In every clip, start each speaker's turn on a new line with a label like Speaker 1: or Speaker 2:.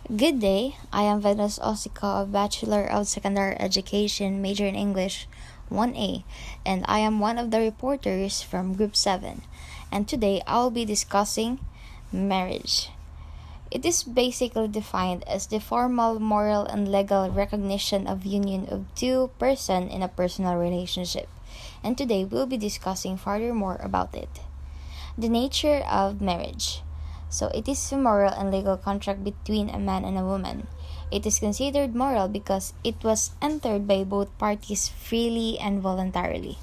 Speaker 1: Good day, I am Venus Osico, a Bachelor of Secondary Education, major in English 1A, and I am one of the reporters from Group 7. And today I will be discussing marriage. It is basically defined as the formal, moral, and legal recognition of union of two persons in a personal relationship. And today we'll be discussing furthermore about it. The nature of marriage. So it is a moral and legal contract between a man and a woman. It is considered moral because it was entered by both parties freely and voluntarily.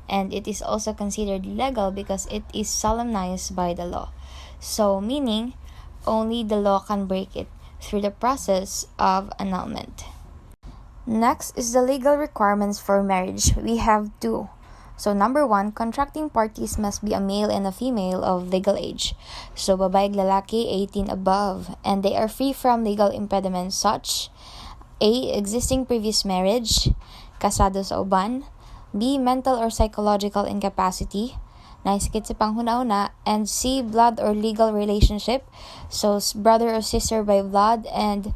Speaker 1: And it is also considered legal because it is solemnized by the law. So meaning only the law can break it through the process of annulment. Next is the legal requirements for marriage. We have two. So number one, contracting parties must be a male and a female of legal age. So babae lalaki 18 above, and they are free from legal impediments such A. Existing previous marriage, kasado sa uban, B. Mental or psychological incapacity, naisakit sa panghuna-una, and C. Blood or legal relationship, so brother or sister by blood and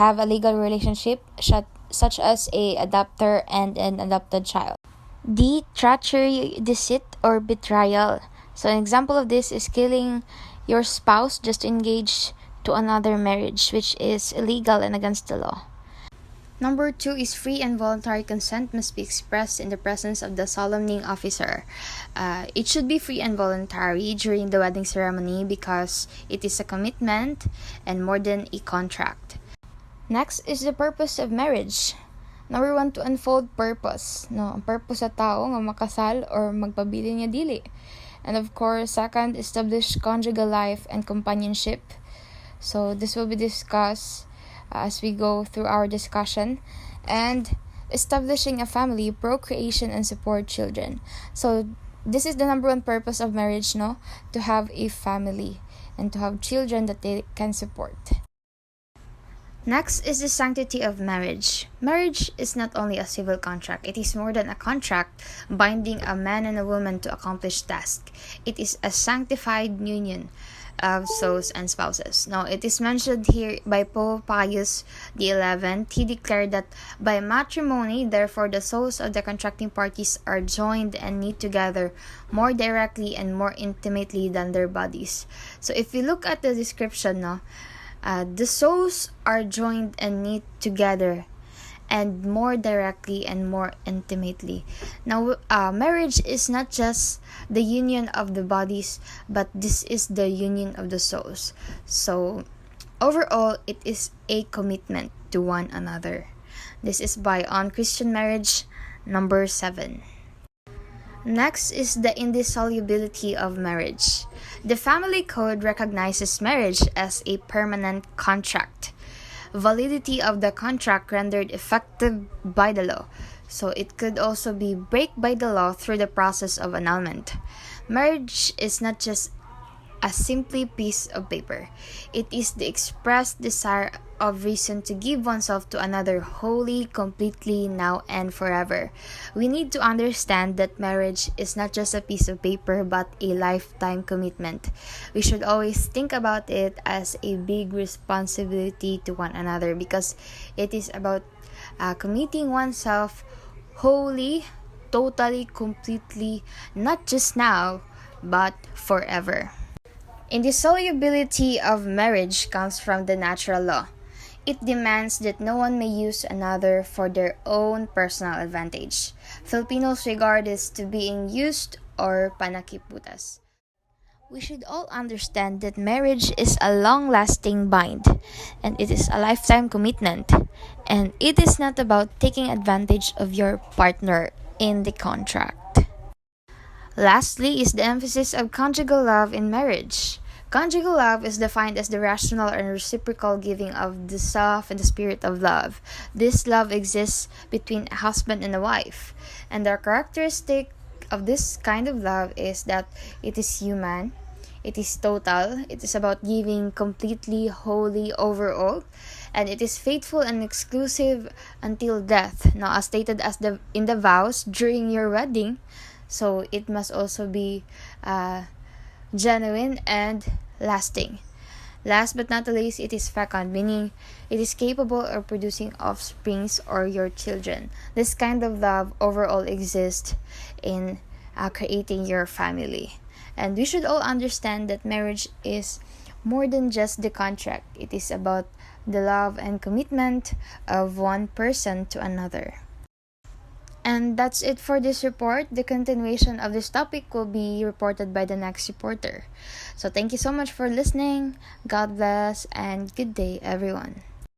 Speaker 1: have a legal relationship such as a adopter and an adopted child. D. Treachery, deceit, or betrayal. So an example of this is killing your spouse just to engage to another marriage, which is illegal and against the law. Number two is free and voluntary consent must be expressed in the presence of the solemning officer. It should be free and voluntary during the wedding ceremony because it is a commitment and more than a contract. Next is the purpose of marriage. Number one, to unfold purpose. No, ang purpose sa tao nga makasal or magpabili niya dili. And of course, second, establish conjugal life and companionship. So this will be discussed as we go through our discussion. And establishing a family, procreation, and support children. So this is the number one purpose of marriage, no? To have a family and to have children that they can support. Next is the sanctity of marriage. Marriage is not only a civil contract, it is more than a contract binding a man and a woman to accomplish tasks. It is a sanctified union of souls and spouses. Now, it is mentioned here by Pope Pius XI. He declared that by matrimony, therefore, the souls of the contracting parties are joined and knit together more directly and more intimately than their bodies. So, if you look at the description, the souls are joined and knit together and more directly and more intimately. Now, marriage is not just the union of the bodies, but this is the union of the souls. So, overall, it is a commitment to one another. This is by On Christian Marriage, number 7. Next is the indissolubility of marriage. The Family Code recognizes marriage as a permanent contract. Validity of the contract rendered effective by the law. So it could also be break by the law through the process of annulment. Marriage is not just a simply piece of paper. It is the expressed desire of reason to give oneself to another wholly, completely, now and forever. We need to understand that marriage is not just a piece of paper but a lifetime commitment. We should always think about it as a big responsibility to one another because it is about committing oneself wholly, totally, completely, not just now but forever. Indissolubility of marriage comes from the natural law. It demands that no one may use another for their own personal advantage. Filipinos regard this to being used or panakiputas. We should all understand that marriage is a long-lasting bind, and it is a lifetime commitment, and it is not about taking advantage of your partner in the contract. Lastly is the emphasis of conjugal love in marriage. Conjugal love is defined as the rational and reciprocal giving of the self and the spirit of love. This love exists between a husband and a wife. And the characteristic of this kind of love is that it is human, it is total, it is about giving completely, wholly, overall, and it is faithful and exclusive until death. Now, as stated in the vows during your wedding, so it must also be genuine and lasting. Last but not the least, it is fecund, meaning it is capable of producing offsprings or your children. This kind of love overall exists in creating your family. And we should all understand that marriage is more than just the contract. It is about the love and commitment of one person to another. And that's it for this report. The continuation of this topic will be reported by the next reporter. So thank you so much for listening. God bless and good day, everyone.